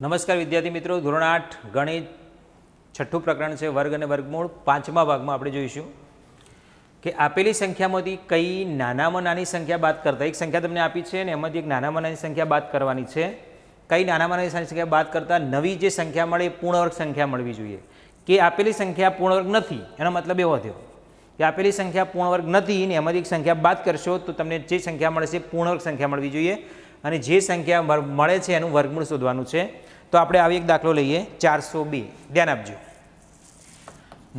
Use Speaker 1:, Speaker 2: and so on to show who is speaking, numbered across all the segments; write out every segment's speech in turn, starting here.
Speaker 1: નમસ્કાર વિદ્યાર્થી મિત્રો, ધોરણ 8 ગણિત છઠ્ઠું પ્રકરણ છે વર્ગ અને વર્ગમૂળ. પાંચમા ભાગમાં આપણે જોઈશું કે આપેલી સંખ્યામાંથી કઈ નાનામાં નાની સંખ્યા બાદ કરતા, એક સંખ્યા તમને આપી છે અને એમાંથી એક નાનામાં નાની સંખ્યા બાદ કરવાની છે. કઈ નાનામાં નાની સંખ્યા બાદ કરતાં નવી જે સંખ્યા મળે એ પૂર્ણવર્ગ સંખ્યા મળવી જોઈએ. કે આપેલી સંખ્યા પૂર્ણવર્ગ નથી એનો મતલબ એવો થયો કે આપેલી સંખ્યા પૂર્ણવર્ગ નથી ને એમાંથી એક સંખ્યા બાદ કરશો તો તમને જે સંખ્યા મળશે પૂર્ણવર્ગ સંખ્યા મળવી જોઈએ અને જે સંખ્યા મળે છે એનું વર્ગમૂળ શોધવાનું છે. તો આપણે આવી એક દાખલો લઈએ, 402. ધ્યાન આપજો.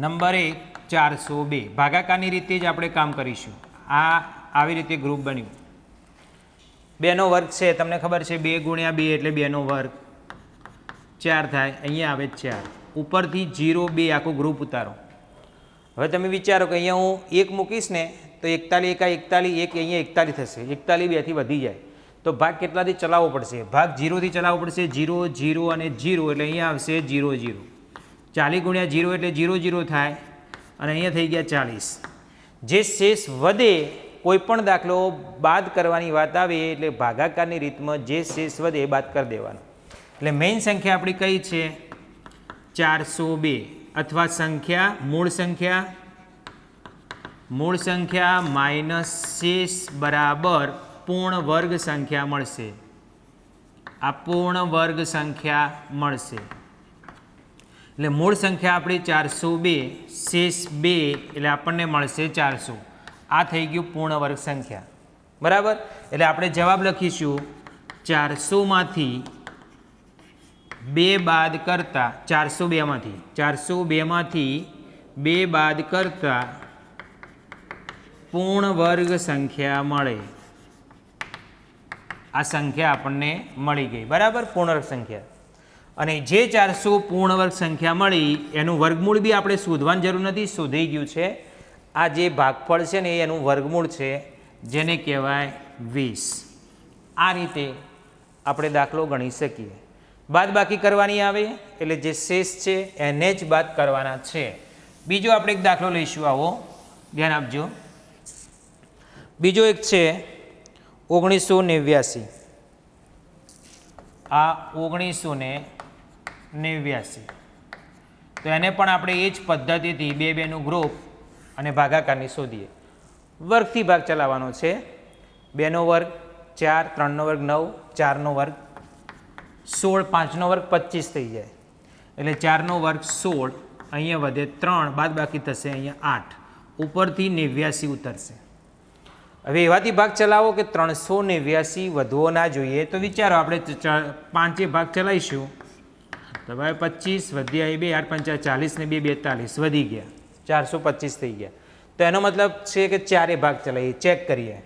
Speaker 1: નંબર 1 402. ભાગાકારની રીતે જ આપણે કામ કરીશું. આવી રીતે ગ્રુપ બન્યું. 2 નો વર્ગ છે, તમને ખબર છે 2 ગુણ્યા 2 એટલે 2 નો વર્ગ 4 થાય. અહીંયા આવે 4. ઉપરથી 0 2 આખું ગ્રુપ ઉતારો. હવે તમે વિચારો કે અહીંયા હું 1 મૂકીશ ને તો 41 41 1 અહીંયા 41 થશે. 41 2 થી વધી જાય તો ભાગ કેટલાથી ચલાવવો પડશે? ભાગ 0 થી ચલાવવો પડશે. 0 0 અને 0 એટલે અહીંયા આવશે 0 0. 40 ગુણ્યા 0 એટલે 0 0 થાય અને અહીંયા થઈ ગયા 40. જે શેષ વધે, કોઈ પણ દાખલો બાદ કરવાની વાત આવે એટલે ભાગાકારની રીતમાં જે શેષ વધે એ બાદ કરી દેવાનો. એટલે મેઇન સંખ્યા આપણી કઈ છે? 402. અથવા સંખ્યા મૂળ સંખ્યા માઇનસ શેષ બરાબર પૂર્ણ વર્ગ સંખ્યા મળશે. આ પૂર્ણ વર્ગ સંખ્યા મળશે. એટલે મૂળ સંખ્યા આપણી 402, શેષ 2 એટલે આપણને મળશે 400. આ થઈ ગયું પૂર્ણ વર્ગ સંખ્યા. બરાબર. એટલે આપણે જવાબ લખીશું 400 માંથી 2 બાદ કરતા 402 માંથી 2 બાદ કરતા પૂર્ણ વર્ગ સંખ્યા મળે. આ સંખ્યા આપણને મળી ગઈ. બરાબર, પૂર્ણવર્ગ સંખ્યા. અને જે 400 પૂર્ણવર્ગ સંખ્યા મળી એનું વર્ગમૂળ બી આપણે શોધવાની જરૂર નથી, શોધાઈ ગયું છે. આ જે ભાગફળ છે ને એનું વર્ગમૂળ છે, જેને કહેવાય 20. આ રીતે આપણે દાખલો ગણી શકીએ. બાદ બાકી કરવાની આવે એટલે જે શેષ છે એને જ બાદ કરવાના છે. બીજો આપણે એક દાખલો લઈશું. આવો ધ્યાન આપજો. બીજો એક છે 1989. આ 1989. તો એને પણ આપણે એ જ પદ્ધતિથી 2 2 નું ગ્રુપ અને ભાગાકારની શોધીએ. વર્ગથી ભાગ ચલાવવાનો છે. 2 નો વર્ગ 4, 3 નો વર્ગ 9, 4 નો વર્ગ 16, 5 નો વર્ગ 25 થઈ જાય. એટલે 4 નો વર્ગ 16, અહીંયા વધે 3, બાદ બાકી થશે અહીંયા 8. ઉપરથી 89 ઉતરશે. હવે એવાથી ભાગ ચલાવો કે 389 વધવો ના જોઈએ. તો વિચારો આપણે 5 ભાગ ચલાવીશું તો ભાઈ 25 વધ્યા 2 8 5 40 ને 2 42 વધી ગયા 425 થઈ ગયા. તો એનો મતલબ છે કે 4 ભાગ ચલાવીએ. ચેક કરીએ.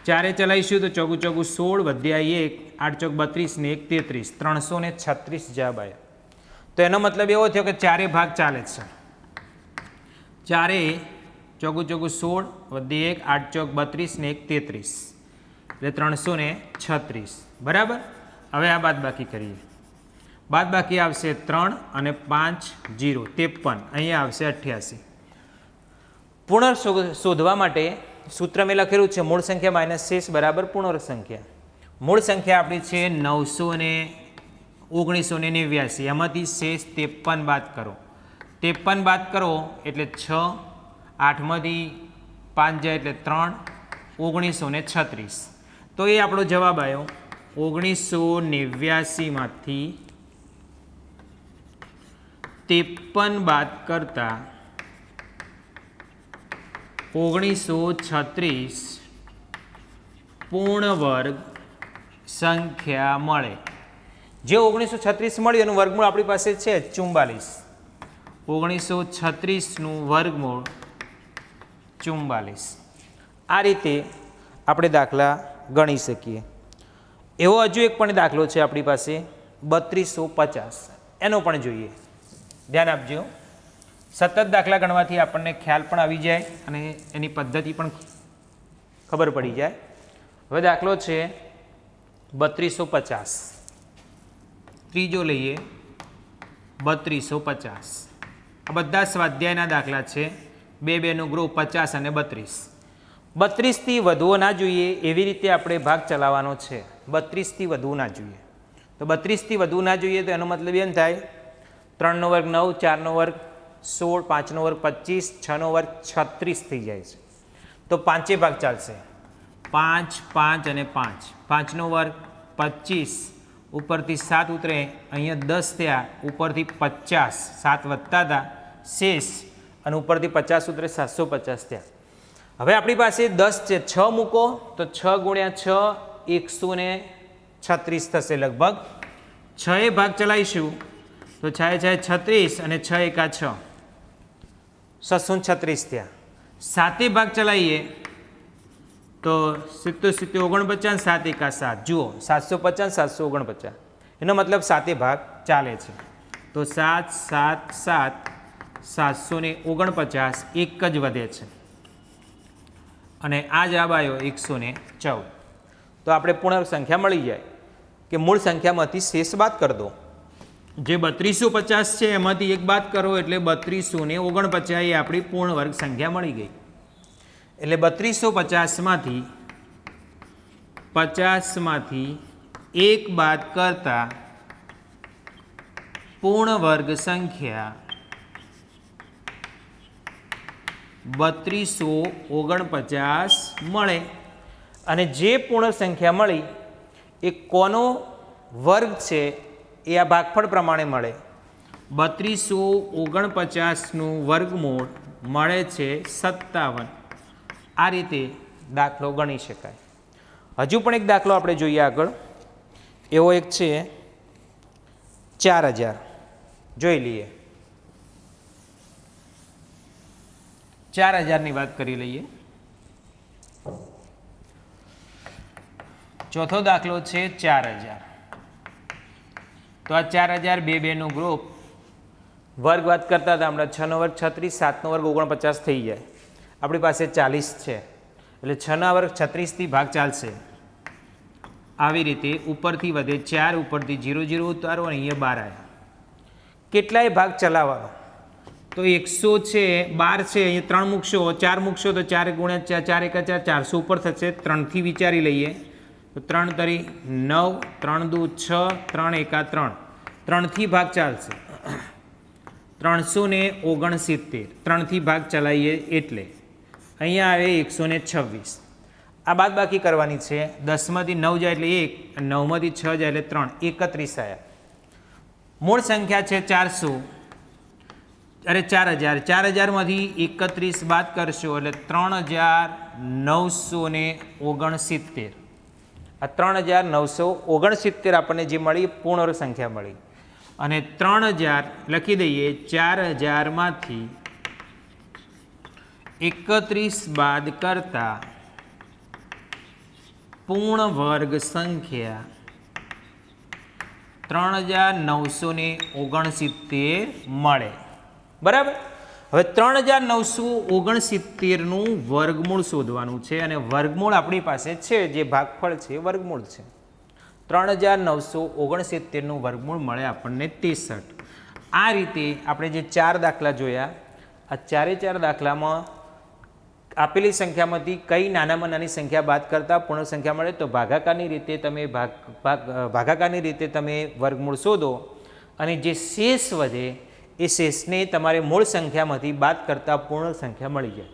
Speaker 1: 4 ચલાવીશું તો 4 4 16 વધ્યા 1 8 4 32 ને 1 33 336 જવાબ આવ્યો. તો એનો મતલબ એવો થયો કે 4 ભાગ ચાલે છે. 4 4 4 16 વધી 1 8 4 32 ને 1 33 એટલે 336. બરાબર. હવે આ બાદ બાકી કરીએ. બાદ બાકી આવશે 3 અને 5 0 53. અહીંયા આવશે 88. પૂર્ણ શોધવા માટે સૂત્ર મેં લખેલું છે મૂળ સંખ્યા માઇનસ શેષ બરાબર પૂર્ણવર્ગ સંખ્યા. મૂળ સંખ્યા આપણી છે 1989. એમાંથી શેષ 53 બાદ કરો. 53 બાદ કરો એટલે 6, 8 માંથી 5 જાય એટલે 3, 1936. તો એ આપણો જવાબ આવ્યો. 1989 માંથી 53 બાદ કરતા 1936 પૂર્ણ વર્ગ સંખ્યા મળે. જે 1936 મળ્યું એનું વર્ગમૂળ આપણી પાસે છે 44. 1936 નું વર્ગમૂળ 44. આ રીતે આપણે દાખલા ગણી શકીએ. એવો હજુ એક પણ દાખલો છે આપણી પાસે 3250. એનો પણ જોઈએ. ધ્યાન આપજો. સતત દાખલા ગણવાથી આપણને ખ્યાલ પણ આવી જાય અને એની પદ્ધતિ પણ ખબર પડી જાય. હવે દાખલો છે 3250. ત્રીજો લઈએ 3250. આ બધા સ્વાધ્યાયના દાખલા છે. 2 2 નું ગ્રુપ 50 અને 32. 32થી વધવો ના જોઈએ એવી રીતે આપણે ભાગ ચલાવવાનો છે. 32થી વધવું ના જોઈએ. તો 32થી વધુ ના જોઈએ તો એનો મતલબ એમ થાય 3નો વર્ગ 9, 4નો વર્ગ 16, 5નો વર્ગ 25, 6નો વર્ગ 36 થઈ જાય છે. તો 5 ભાગ ચાલશે. 5, 5 અને 5. 5નો વર્ગ 25, ઉપરથી 7 ઉતરે, અહીંયા 10 થયા, ઉપરથી 50, 7 વધતા હતા શેષ, અને ઉપરથી 50 ઉતરે 750 થયા. હવે આપણી પાસે 10 છે, 6 મૂકો તો 6 ગુણ્યા 6 136 થશે લગભગ. 6 ભાગ ચલાવીશું તો 6 36 અને 6 એકા 6, 736 થયા. 7 ભાગ ચલાવીએ તો 70 49, 7 એકા 7, જુઓ 750 749, એનો મતલબ 7 ભાગ ચાલે છે. તો 7 7 7 749, એક જ વધે છે અને આ જવાબ આવ્યો 114. તો આપણે પૂર્ણાંક સંખ્યા મળી જાય કે મૂળ સંખ્યામાંથી શેષ બાદ કરી દો. જે 3250 છે એમાંથી એક બાદ કરો એટલે 3249 એ આપણી પૂર્ણ વર્ગ સંખ્યા મળી ગઈ. એટલે 3250માંથી 50માંથી એક બાદ કરતા પૂર્ણ વર્ગ સંખ્યા 3249 મળે. અને જે પૂર્ણ સંખ્યા મળી એ કોનો વર્ગ છે એ આ ભાગફળ પ્રમાણે મળે. 3249નું વર્ગમૂળ મળે છે 57. આ રીતે દાખલો ગણી શકાય. હજુ પણ એક દાખલો આપણે જોઈએ આગળ. એવો એક છે 4000, જોઈ લઈએ. 4000ની વાત કરી લઈએ. ચોથો દાખલો છે 4000. તો આ 4000 2 ગ્રુપ વર્ગ વાત કરતા હતા હમણાં. 6નો વર્ગ 36, 7નો વર્ગ 49 થઈ જાય. આપણી પાસે 40 છે એટલે 6ના વર્ગ 36થી ભાગ ચાલશે. આવી રીતે ઉપરથી વધે 4, ઉપરથી 0 0 ઉતારો અને અહીંયા 12 આવ્યા. કેટલાય ભાગ ચલાવવાનો તો 100 છે, 12 છે, અહીંયા 3 મૂકશો, 4 મૂકશો તો 4 ગુણ્યા 4 એકા 4, 400 ઉપર થશે. 3થી વિચારી લઈએ તો 3 તરી 9, 3 દુ 6, 3 એકા 3, 3થી ભાગ ચાલશે. 369, 3થી ભાગ ચલાવીએ એટલે અહીંયા આવે 126. આ બાદ બાકી કરવાની છે. 10માંથી 9 જાય એટલે 1, 9માંથી 6 જાય એટલે 3, 31 આવ્યા. મૂળ સંખ્યા છે 400, અરે 4000. 4000માંથી 31 બાદ કરશો એટલે 3969. આ 3969 આપણને જે મળી પૂર્ણ સંખ્યા મળી. અને 3000 લખી દઈએ. 4000માંથી 31 બાદ કરતા પૂર્ણ વર્ગ સંખ્યા 3969 મળે. બરાબર. હવે 3969નું વર્ગમૂળ શોધવાનું છે અને વર્ગમૂળ આપણી પાસે છે, જે ભાગફળ છે વર્ગમૂળ છે. 3969નું વર્ગમૂળ મળે આપણને 63. આ રીતે આપણે જે 4 દાખલા જોયા, આ 4 દાખલામાં આપેલી સંખ્યામાંથી કઈ નાનામાં નાની સંખ્યા બાદ કરતાં પૂર્ણ સંખ્યા મળે તો ભાગાકારની રીતે તમે વર્ગમૂળ શોધો અને જે શેષ વધે એ શેષને તમારે મૂળ સંખ્યામાંથી બાદ કરતાં પૂર્ણ સંખ્યા મળી જાય.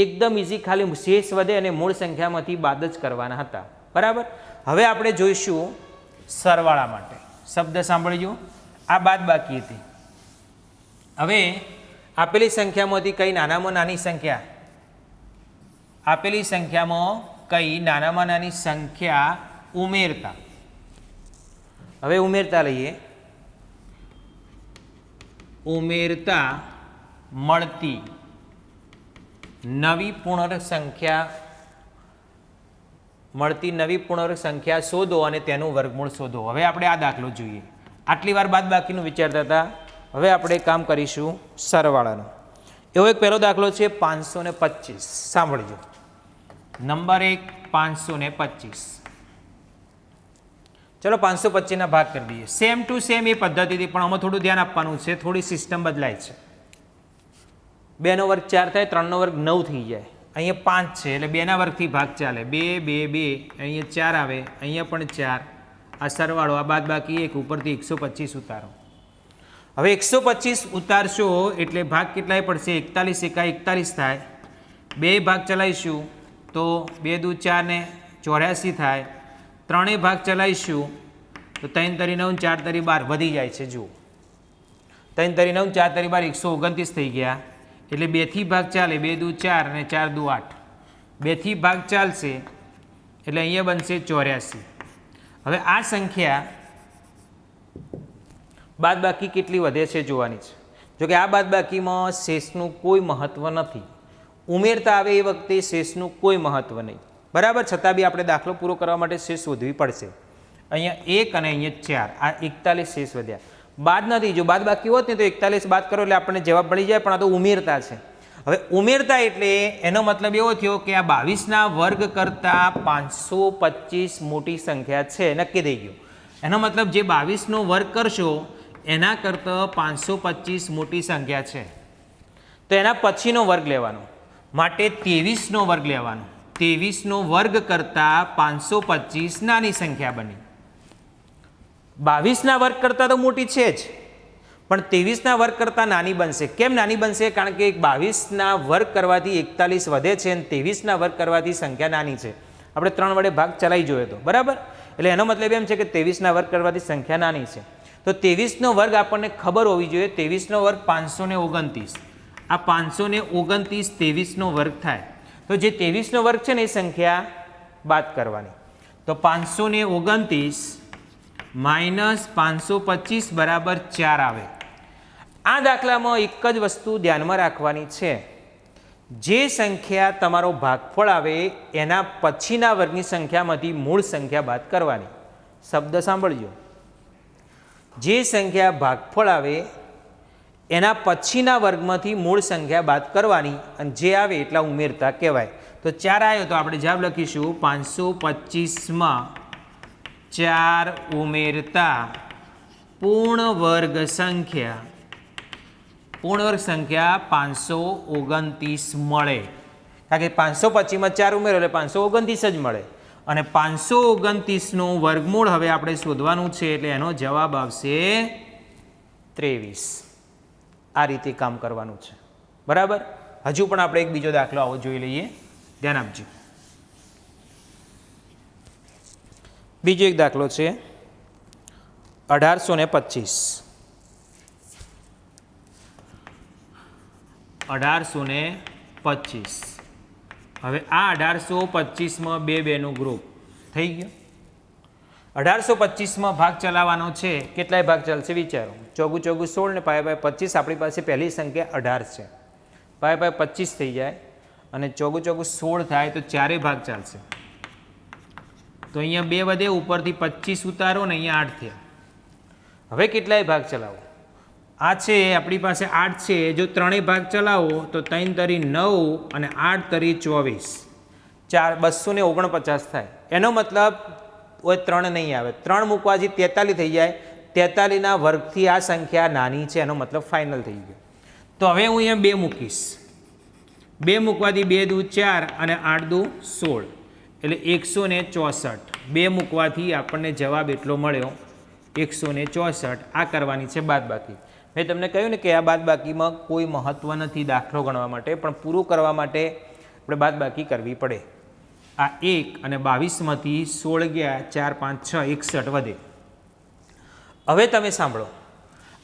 Speaker 1: એકદમ ઇઝી, ખાલી શેષ વધે અને મૂળ સંખ્યામાંથી બાદ જ કરવાના હતા. બરાબર. હવે આપણે જોઈશું સરવાળા માટે. શબ્દ સાંભળજો. આ બાદ બાકી હતી. હવે આપેલી સંખ્યામાંથી કઈ નાનામાં નાની સંખ્યા, આપેલી સંખ્યામાં કઈ નાનામાં નાની સંખ્યા ઉમેરતા. હવે ઉમેરતા લઈએ. ઉમેરતા મળતી નવી પૂર્ણાંક સંખ્યા શોધો અને તેનું વર્ગમૂળ શોધો. હવે આપણે આ દાખલો જોઈએ. આટલી વાર બાદ બાકીનું વિચારતા હતા. હવે આપણે કામ કરીશું સરવાળાનું. એવો એક પહેલો દાખલો છે 525. સાંભળજો. નંબર 1 525. ચલો 525ના ભાગ કરી દઈએ. સેમ ટુ સેમ એ પદ્ધતિથી, પણ આમાં થોડું ધ્યાન આપવાનું છે, થોડી સિસ્ટમ બદલાય છે. 2નો વર્ગ 4 થાય, 3નો વર્ગ 9 થઈ જાય. અહીંયા 5 છે એટલે 2ના વર્ગથી ભાગ ચાલે. 2 2 2, અહીંયા 4 આવે, અહીંયા પણ 4, આ સરવાળો, આ બાદબાકી 1 ઉપરથી 125 ઉતારો. હવે 125 ઉતારશો એટલે ભાગ કેટલાય પડશે? 41 એકા 41 થાય. 2 ભાગ ચલાવીશું તો 2 દુ 4 ને 84 થાય. 3 ભાગ ચલાવીશું તો 3 તરી 9 4 તરી 12 વધી જાય છે. જુઓ 3 તરી 9 4 તરી 12 129 થઈ ગયા. એટલે 2 થી ભાગ ચાલે, 2 દુ 4 અને 4 દુ 8. 2 થી ભાગ ચાલશે એટલે અહીંયા બનશે 84. હવે આ સંખ્યા બાદબાકી કેટલી વધે છે જોવાની છે. જોકે આ બાદબાકીમાં શેષનું કોઈ મહત્ત્વ નથી. ઉમેરતા આવે એ વખતે શેષનું કોઈ મહત્ત્વ નહીં. બરાબર, છતાં બી આપણે દાખલો પૂરો કરવા માટે શેષ શોધવી પડશે. અહીંયા 1 અને અહીંયા 4, આ 41 શેષ વધ્યા. બાદ નથી. જો બાદ બાકી હોત ને તો 41 બાદ કરો એટલે આપણને જવાબ મળી જાય, પણ આ તો ઉમેરતા છે. હવે ઉમેરતા એટલે એનો મતલબ એવો થયો કે આ 22ના વર્ગ કરતાં 525 મોટી સંખ્યા છે, નક્કી થઈ ગયું. એનો મતલબ જે 22નો વર્ગ કરશો એના કરતાં 525 મોટી સંખ્યા છે, તો એના પછીનો વર્ગ લેવાનો. માટે 23નો વર્ગ લેવાનો. 23નો વર્ગ કરતાં 525 નાની સંખ્યા બની. 22ના વર્ગ કરતાં તો મોટી છે જ, પણ 23ના વર્ગ કરતાં નાની બનશે. કેમ નાની બનશે? કારણ કે 22ના વર્ગ કરવાથી 41 વધે છે અને 23ના વર્ગ કરવાથી સંખ્યા નાની છે. આપણે 3 વડે ભાગ ચલાવી જોયો તો, બરાબર. એટલે એનો મતલબ એમ છે કે 23ના વર્ગ કરવાથી સંખ્યા નાની છે. તો 23નો વર્ગ આપણને ખબર હોવી જોઈએ. 23નો વર્ગ 529. આ 529 23નો વર્ગ થાય. તો જે 23નો વર્ગ છે ને એ સંખ્યા બાદ કરવાની. તો 529 માઇનસ 525 બરાબર 4 આવે. આ દાખલામાં એક જ વસ્તુ ધ્યાનમાં રાખવાની છે. જે સંખ્યા તમારો ભાગફળ આવે એના પછીના વર્ગની સંખ્યામાંથી મૂળ સંખ્યા બાદ કરવાની. શબ્દ સાંભળજો. જે સંખ્યા ભાગફળ આવે એના પછીના વર્ગમાંથી મૂળ સંખ્યા બાદ કરવાની, અને જે આવે એટલા ઉમેરતા કહેવાય. તો 4 આવ્યો તો આપણે જવાબ લખીશું 525માં 4 ઉમેરતા પૂર્ણ વર્ગ સંખ્યા 529 મળે. કારણ કે 525માં 4 ઉમેરો એટલે 529 જ મળે. અને 529નું વર્ગમૂળ હવે આપણે શોધવાનું છે, એટલે એનો જવાબ આવશે 23. આ રીતે કામ કરવાનું છે. બરાબર. હજુ પણ આપણે એક બીજો દાખલો આવો જોઈ લઈએ. ધ્યાન આપજો. બીજો એક દાખલો છે 1825. 1825. હવે આ 1825માં 2 નું ગ્રુપ થઈ ગયું. 1825માં ભાગ ચલાવવાનો છે. કેટલાય ભાગ ચાલશે વિચારો? 4 × 4 = 16 ને 5 / 25. આપણી પાસે પહેલી સંખ્યા 18 છે. 5 / 25 થઈ જાય અને 4 × 4 = 16 થાય તો 4 ભાગ ચાલશે. તો અહીંયા 2 વધે, ઉપરથી 25 ઉતારો ને અહીંયા 8 થયા. હવે કેટલાય ભાગ ચલાવો? આ છે આપણી પાસે 8 છે. જો 3 ભાગ ચલાવો તો 3 તરી 9 અને 8 તરી 24, 249 થાય. એનો મતલબ કોઈ 3 નહીં આવે. 3 મૂકવાથી 43 થઈ જાય. 43ના વર્ગથી આ સંખ્યા નાની છે, એનો મતલબ ફાઇનલ થઈ ગયો. તો હવે હું અહીંયા 2 મૂકીશ. 2 મૂકવાથી 2 દુ 4 અને 8 દુ 16 એટલે 164. 2 મૂકવાથી આપણને જવાબ એટલો મળ્યો 164. આ કરવાની છે બાદબાકી. મેં તમને કહ્યું ને કે આ બાદબાકીમાં કોઈ મહત્ત્વ નથી દાખલો ગણવા માટે, પણ પૂરું કરવા માટે આપણે બાદબાકી કરવી પડે. આ 1 અને 22માંથી 16 ગયા, 4 5 6 61 વધે. હવે તમે સાંભળો.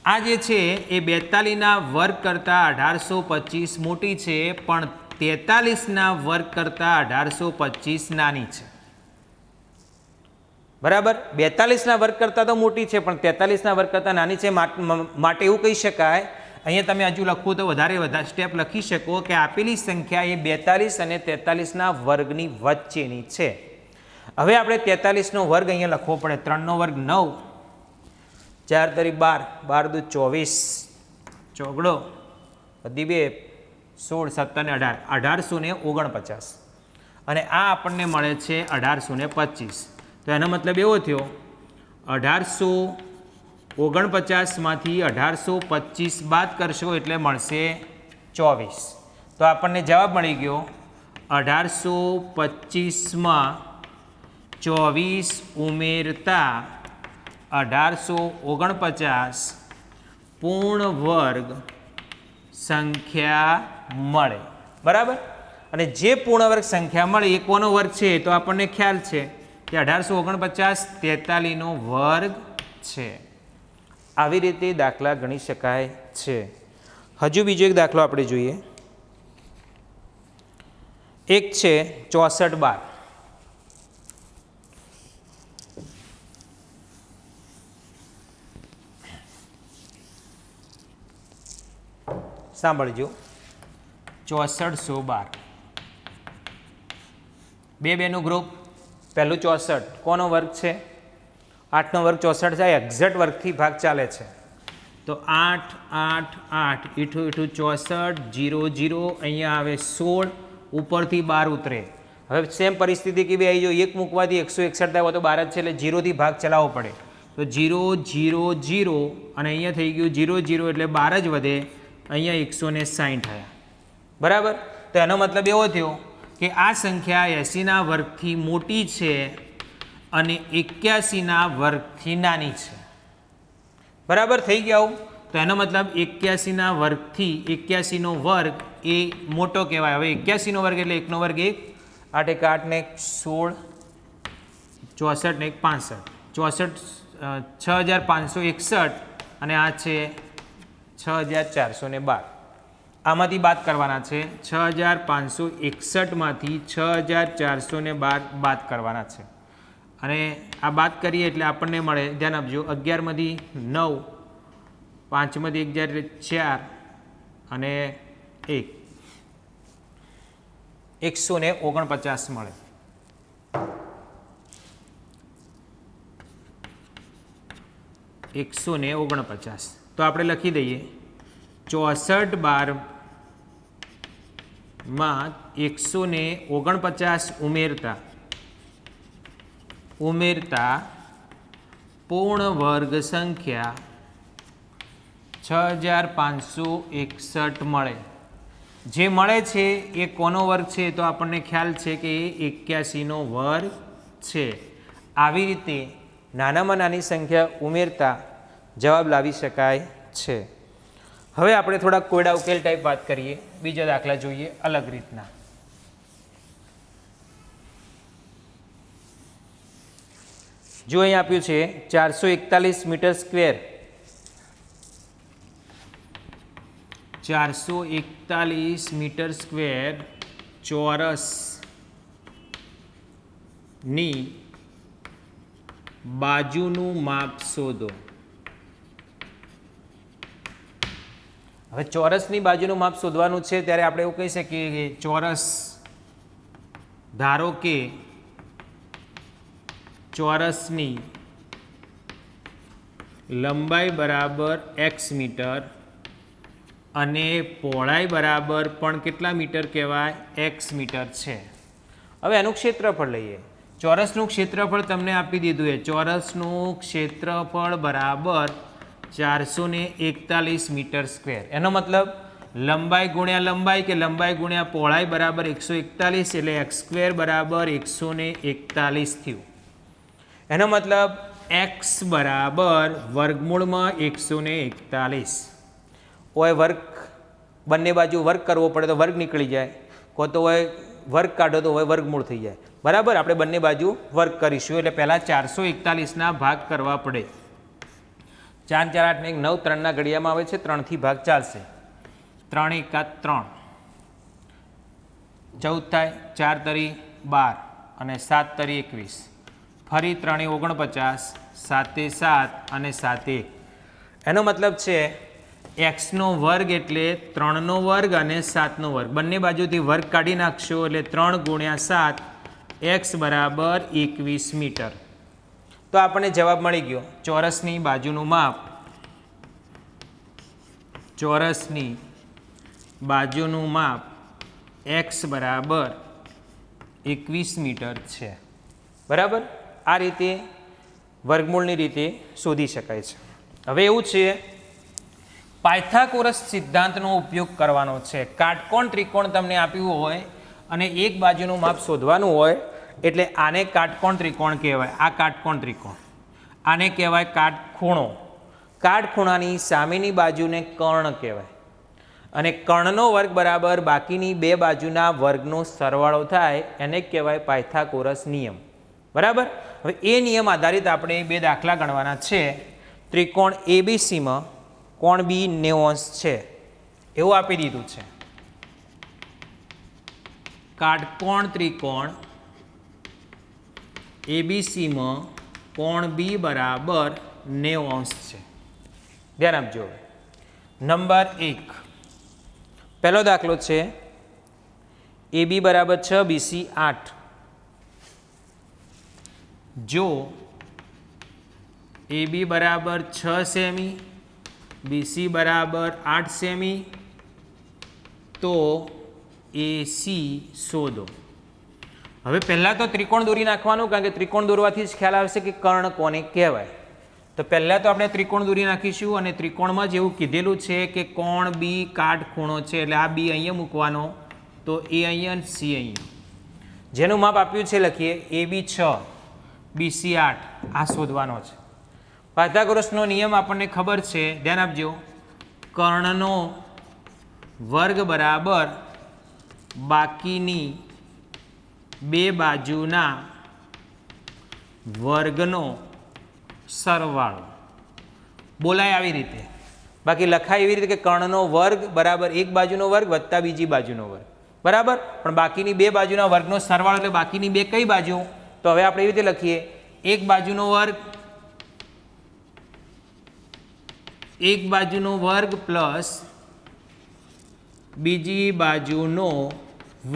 Speaker 1: આ જે છે એ 42ના વર્ગ કરતાં 1825 મોટી છે, પણ 43ના વર્ગ કરતાં 1825 નાની છે. બરાબર. 42ના વર્ગ કરતાં તો મોટી છે, પણ 43ના વર્ગ કરતાં નાની છે. માટે એવું કહી શકાય, અહીંયા તમે હજુ લખવું તો વધારે સ્ટેપ લખી શકો કે આપેલી સંખ્યા એ 42 અને 43ના વર્ગની વચ્ચેની છે. હવે આપણે 43નો વર્ગ અહીંયા લખવો પડે. 3નો વર્ગ 9, 4 તરી 12, 12 દુ 24, ચોગડો વધી 2, 16, 17 ને 18, 1849. અને આ આપણને મળે છે 1825. તો એનો મતલબ એવો થયો 1849માંથી 1825 બાદ કરશો એટલે મળશે 24. તો આપણને જવાબ મળી ગયો 1825માં 24 ઉમેરતા 1849 પૂર્ણ વર્ગ સંખ્યા મળે, બરાબર. અને જે પૂર્ણ વર્ગ સંખ્યા મળે એ કોનો વર્ગ છે તો આપણને ખ્યાલ છે કે 1849 43નો વર્ગ છે. આવી રીતે દાખલા ગણી શકાય છે. હજુ બીજો એક દાખલો આપણે જોઈએ. એક છે 64 બાર. સાંભળજો, 6412 બેનું ગ્રુપ. પહેલું 64 કોનો વર્ગ છે? 8નો વર્ગ 64 છે. એક્ઝેક્ટ વર્ગથી ભાગ ચાલે છે તો 8 8 8 ઈઠું ઈઠું 64 0 0 અહીંયા આવે 16 ઉપરથી 12 ઉતરે. હવે સેમ પરિસ્થિતિ કેવી આવી? જો એક મૂકવાથી 161 થાય તો 12 જ છે એટલે 0થી ભાગ ચલાવવો પડે. તો 0 0 0 અને અહીંયા થઈ ગયું 0 0 એટલે 12 જ વધે. અહીંયા 160 થયા, બરાબર. તો એનો મતલબ એવો થયો કે આ સંખ્યા 80ના વર્ગથી મોટી છે અને 81ના વર્ગથી નાની છે, બરાબર. થઈ ગયા. તો એનો મતલબ 81ના વર્ગથી 81નો વર્ગ એ મોટો કહેવાય. હવે 81નો વર્ગ એટલે 1નો વર્ગ 1, 8 1 8 ને 16, 64 ને 1 65, 64 6561 અને આ છે 6412. આમાંથી બાદ કરવાના છે. 6561માંથી 6412 બાદ કરવાના છે અને આ બાદ કરીએ એટલે આપણને મળે, ધ્યાન આપજો, 11માંથી 9, 5માંથી 1 જાય એટલે 4 અને 1, 149 મળે. $149. તો આપણે લખી દઈએ 64 બારમાં 149 ઉમેરતા પૂર્ણ વર્ગ સંખ્યા 6561 મળે. જે મળે છે એ કોનો વર્ગ છે તો આપણને ખ્યાલ છે કે એ 81નો વર્ગ છે. આવી રીતે નાનામાં નાની સંખ્યા ઉમેરતા જવાબ લાવી શકાય છે. હવે આપણે થોડા કોયડા ઉકેલ ટાઈપ વાત કરીએ. બીજા દાખલા જોઈએ અલગ રીતના. જો અહીં આપ્યું છે 441 મીટર સ્ક્વેર, 441 મીટર સ્ક્વેર ચોરસની બાજુનું માપ શોધો. હવે ચોરસની બાજુનું માપ શોધવાનું છે ત્યારે આપણે એવું કહી શકીએ કે ચોરસ, ધારો કે ચોરસની લંબાઈ બરાબર x મીટર અને પહોળાઈ બરાબર પણ કેટલા મીટર કહેવાય? x મીટર છે. હવે એનું ક્ષેત્રફળ લઈએ. ચોરસનું ક્ષેત્રફળ તમને આપી દીધું. એ ચોરસનું ક્ષેત્રફળ બરાબર 441 મીટર સ્ક્વેર. એનો મતલબ લંબાઈ ગુણ્યા લંબાઈ કે લંબાઈ ગુણ્યા પહોળાઈ બરાબર 141 એટલે x સ્ક્વેર બરાબર 141 થયું. એનો મતલબ x બરાબર વર્ગમૂળમાં 141. હોય વર્ગ, બંને બાજુ વર્ગ કરવો પડે તો વર્ગ નીકળી જાય, કો તો હોય વર્ગ કાઢો તો હોય વર્ગમૂળ થઈ જાય, બરાબર. આપણે બંને બાજુ વર્ગ કરીશું એટલે પહેલાં 441ના ભાગ કરવા પડે. 4 4 8 ને 9 3ના ઘડિયામાં આવે છે, 3થી ભાગ ચાલશે. 3 1 3, 14 થાય, 4 તરી 12 અને 7 તરી 21, ફરી 3 49, 7 7 અને 7 1. એનો મતલબ છે એક્સનો વર્ગ એટલે 3નો વર્ગ અને 7નો વર્ગ. બંને બાજુથી વર્ગ કાઢી નાખશો એટલે 3 ગુણ્યા 7, એક્સ બરાબર 21 મીટર. તો આપણને જવાબ મળી ગયો. ચોરસની બાજુનું માપ, ચોરસની બાજુનું માપ એક્સ બરાબર 21 મીટર છે, બરાબર. આ રીતે વર્ગમૂળની રીતે શોધી શકાય છે. હવે એવું છે પાયથાગોરસ સિદ્ધાંતનો ઉપયોગ કરવાનો છે. કાટકોણ ત્રિકોણ તમને આપ્યું હોય અને એક બાજુનું માપ શોધવાનું હોય એટલે આને કાટકોણ ત્રિકોણ કહેવાય. આ કાટકોણ ત્રિકોણ, આને કહેવાય કાટખૂણો. કાટખૂણાની સામેની બાજુને કર્ણ કહેવાય અને કર્ણનો વર્ગ બરાબર બાકીની બે બાજુના વર્ગનો સરવાળો થાય એને કહેવાય પાયથાગોરસ નિયમ. બરાબર. હવે એ નિયમ આધારિત આપણે બે દાખલા ગણવાના છે. ત્રિકોણ એબીસીમાં કોણ બી 90° છે એવું આપી દીધું છે. કાટકોણ ત્રિકોણ એબીસીમાં કોણ બી બરાબર 90° છે. ધ્યાન આપજો. નંબર 1 પહેલો દાખલો છે AB બરાબર 6 BC 8. જો AB બરાબર 6 સેમી BC બરાબર 8 સેમી તો AC શોધો. હવે પહેલાં તો ત્રિકોણ દોરી નાખવાનું, કારણ કે ત્રિકોણ દોરવાથી જ ખ્યાલ આવશે કે કર્ણ કોને કહેવાય. તો પહેલાં તો આપણે ત્રિકોણ દોરી નાખીશું અને ત્રિકોણમાં જેવું કીધેલું છે કે કોણ બી કાટખૂણો છે એટલે આ બી અહીંયા મૂકવાનો, તો એ અહીંયા સી અહીંયા. જેનું માપ આપ્યું છે લખીએ AB 6 BC 8 આ શોધવાનો છે. પાયથાગોરસનો નિયમ આપણને ખબર છે, ધ્યાન આપજો. કર્ણનો વર્ગ બરાબર બાકીની બે બાજુના વર્ગનો સરવાળો. બોલાય આવી રીતે, બાકી લખાય એવી રીતે કે કર્ણનો વર્ગ બરાબર એક બાજુનો વર્ગ વત્તા બીજી બાજુનો વર્ગ. બરાબર. પણ બાકીની બે બાજુના વર્ગનો સરવાળો એટલે બાકીની બે કઈ બાજુ? તો હવે આપણે એવી રીતે લખીએ એક બાજુનો વર્ગ પ્લસ બીજી બાજુનો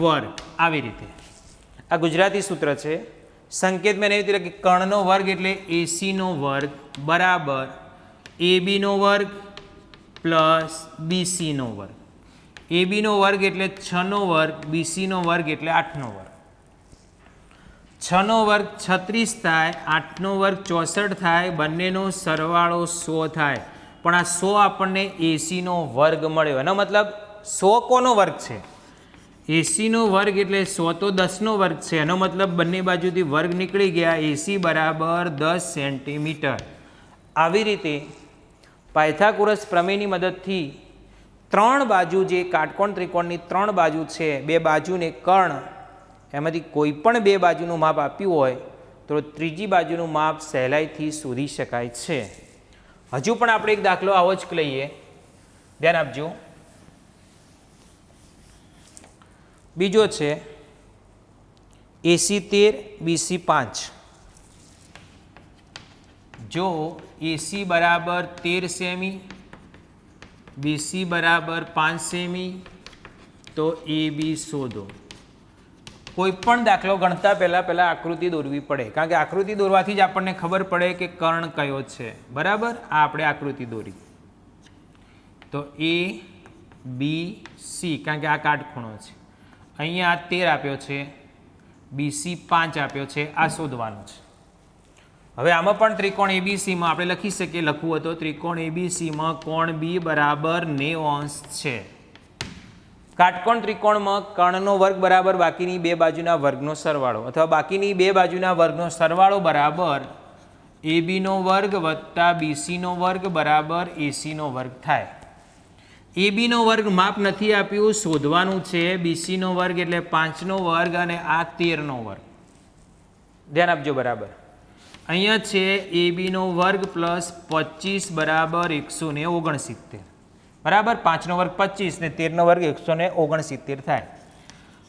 Speaker 1: વર્ગ. આવી રીતે આ ગુજરાતી સૂત્ર છે. સંકેત મેં એવી રીતે લખી કર્ણનો વર્ગ એટલે એસીનો વર્ગ બરાબર એબીનો વર્ગ પ્લસ બીસીનો વર્ગ. એબીનો વર્ગ એટલે 6નો વર્ગ, બીસીનો વર્ગ એટલે 8નો વર્ગ. 6નો વર્ગ 36 થાય, 8નો વર્ગ 64 થાય, બંનેનો સરવાળો 100 થાય. પણ આ 100 આપણને એસીનો વર્ગ મળ્યો. એનો મતલબ 100 કોનો વર્ગ છે? એસીનો વર્ગ એટલે 100 તો 10નો વર્ગ છે. એનો મતલબ બંને બાજુથી વર્ગ નીકળી ગયા. એસી બરાબર 10 સેન્ટીમીટર. આવી રીતે પાયથાગોરસ પ્રમેયની મદદથી ત્રણ બાજુ જે કાટકોણ ત્રિકોણની ત્રણ બાજુ છે, બે બાજુને કર્ણ, એમાંથી કોઈ પણ બે બાજુનું માપ આપ્યું હોય તો ત્રીજી બાજુનું માપ સહેલાઈથી શોધી શકાય છે. હજુ પણ આપણે એક દાખલો આવો જ લઈએ, ધ્યાન આપજો. બીજો છે AC 13 BC 5. જો AC બરાબર 13 સેમી BC બરાબર 5 સેમી તો AB શોધો. કોઈ પણ દાખલો ગણતા પહેલાં આકૃતિ દોરવી પડે, કારણ કે આકૃતિ દોરવાથી જ આપણને ખબર પડે કે કર્ણ કયો છે. બરાબર. આ આપણે આકૃતિ દોરી તો ABC, કારણ કે આ કાટખૂણો છે. અહીંયા 13 આપ્યો છે, BC 5 આપ્યો છે, આ શોધવાનું છે. હવે આમાં પણ ત્રિકોણ એબીસીમાં આપણે લખી શકીએ, લખવું હતો ત્રિકોણ એબીસીમાં કોણ બી બરાબર 90° છે. કાટકોણ ત્રિકોણમાં કર્ણનો વર્ગ બરાબર બાકીની બે બાજુના વર્ગનો સરવાળો, અથવા બાકીની બે બાજુના વર્ગનો સરવાળો બરાબર એબીનો વર્ગ વત્તા બીસીનો વર્ગ બરાબર એસીનો વર્ગ થાય. એબીનો વર્ગ માપ નથી આપ્યું, શોધવાનું છે. બીસીનો વર્ગ એટલે 5નો વર્ગ અને આ 13નો વર્ગ. ધ્યાન આપજો. બરાબર. અહીંયા છે એબીનો વર્ગ પ્લસ 25 બરાબર 169. બરાબર. 5નો વર્ગ 25 ને 13નો વર્ગ 169 થાય.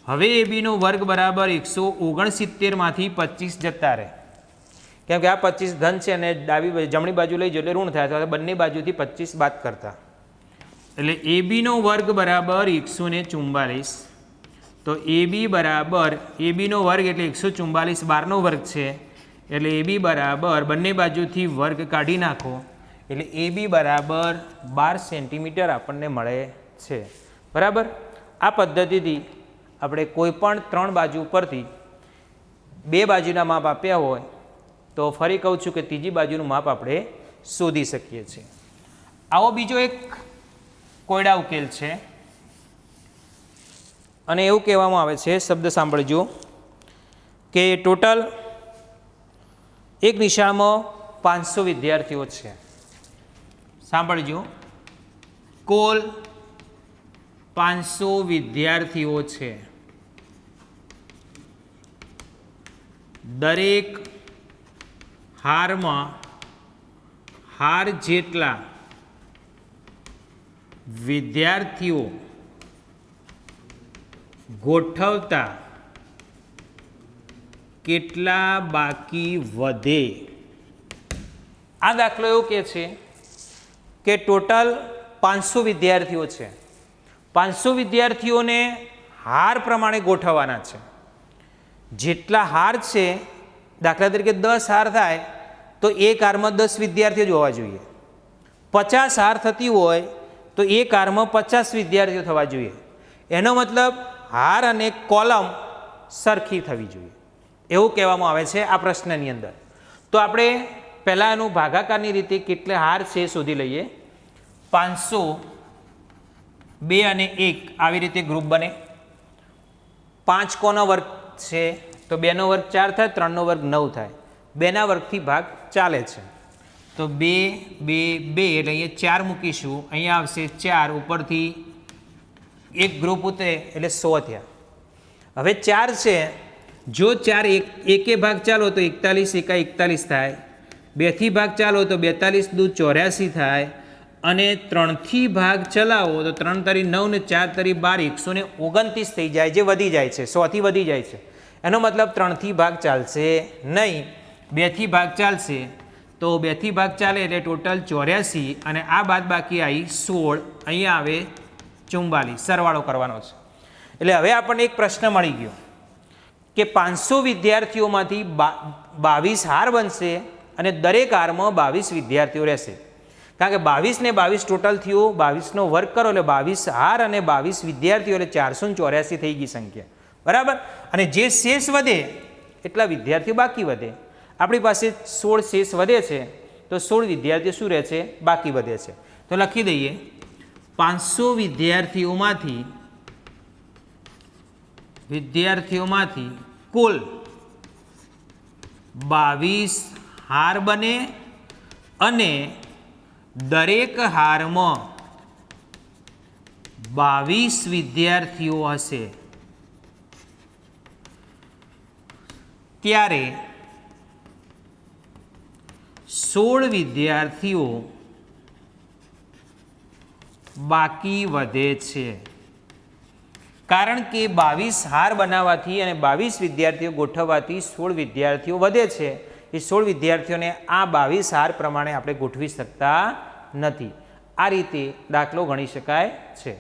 Speaker 1: હવે એબીનો વર્ગ બરાબર 169 માંથી 25 જતા રહે, કેમ કે આ 25 ધન છે અને જમણી બાજુ લઈ જો એટલે ઋણ થાય, તો બંને બાજુથી 25 બાદ કરતા, એટલે એબીનો વર્ગ બરાબર 144. તો એબી બરાબર એબીનો વર્ગ એટલે 144, 12નો વર્ગ છે, એટલે એબી બરાબર બંને બાજુથી વર્ગ કાઢી નાખો એટલે એબી બરાબર 12 સેન્ટીમીટર આપણને મળે છે. બરાબર. આ પદ્ધતિથી આપણે કોઈ પણ ત્રણ બાજુ પરથી બે બાજુના માપ આપ્યા હોય તો ફરી કહું છું કે ત્રીજી બાજુનું માપ આપણે શોધી શકીએ છીએ. આવો બીજો એક કોયડા ઉકેલ છે અને એવું કહેવામાં આવે છે, શબ્દ સાંભળજો, કે ટોટલ એક નિશાળમાં 500 વિદ્યાર્થીઓ છે. સાંભળજો, કુલ 500 વિદ્યાર્થીઓ છે. દરેક હારમાં હાર જેટલા વિદ્યાર્થીઓ ગોઠવતા કેટલા બાકી વધે. આ દાખલો એવું કહે છે કે ટોટલ 500 વિદ્યાર્થીઓ છે. 500 વિદ્યાર્થીઓને હાર પ્રમાણે ગોઠવવાના છે. જેટલા હાર છે, દાખલા તરીકે 10 હાર થાય તો એક હારમાં 10 વિદ્યાર્થીઓ જ હોવા જોઈએ. 50 હાર થતી હોય તો એક હારમાં 50 વિદ્યાર્થીઓ થવા જોઈએ. એનો મતલબ હાર અને કોલમ સરખી થવી જોઈએ એવું કહેવામાં આવે છે આ પ્રશ્નની અંદર. તો આપણે પહેલાં એનું ભાગાકારની રીતે કેટલા હાર છે શોધી લઈએ. 500, 2 અને 1 આવી રીતે ગ્રુપ બને. 5 કોનો વર્ગ છે તો 2નો વર્ગ 4 થાય, 3નો વર્ગ 9 થાય. 2ના વર્ગથી ભાગ ચાલે છે તો 2, 2, 2 એટલે અહીંયા 4 મૂકીશું. અહીંયા આવશે 4, ઉપરથી એક ગ્રુપ ઉતરે એટલે 100 થયા. હવે 4 છે, જો 4 એકે ભાગ ચાલો તો 41 એકા 41 થાય. 2થી ભાગ ચાલો તો 42 દુ 84 થાય. અને 3થી ભાગ ચલાવો તો 3 તરી 9 ને 4 તરી 12, 129 થઈ જાય, જે વધી જાય છે, 100થી વધી જાય છે. એનો મતલબ 3થી ભાગ ચાલશે નહીં, 2થી ભાગ ચાલશે. તો 2થી ભાગ ચાલે એટલે ટોટલ 84 અને આ બાદ બાકી આવી 16, અહીંયા આવે 44. સરવાળો કરવાનો છે. એટલે હવે આપણને એક પ્રશ્ન મળી ગયો કે 500 વિદ્યાર્થીઓમાંથી 22 હાર બનશે અને દરેક હારમાં 22 વિદ્યાર્થીઓ રહેશે. કારણ કે 22 ને 22 ટોટલ થયું, 22નો વર્ગ કરો એટલે 22 હાર અને 22 વિદ્યાર્થીઓ એટલે 484 થઈ ગઈ સંખ્યા. બરાબર. અને જે શેષ વધે એટલા વિદ્યાર્થીઓ બાકી વધે. આપણી પાસે 16 શેષ વધે છે તો 16 વિદ્યાર્થીઓ શું રહે છે? બાકી વધે છે. તો લખી દઈએ 500 વિદ્યાર્થીઓમાંથી કુલ 22 હાર બને અને દરેક હારમાં 22 વિદ્યાર્થીઓ હશે. ત્યારે 16 વિદ્યાર્થીઓ બાકી વધે છે. કારણ કે 22 હાર બનાવવાથી અને 22 વિદ્યાર્થીઓ ગોઠવવાથી 16 વિદ્યાર્થીઓ વધે છે. એ 16 વિદ્યાર્થીઓને આ 22 હાર પ્રમાણે આપણે ગોઠવી શકતા નથી. આ રીતે દાખલો ગણી શકાય છે.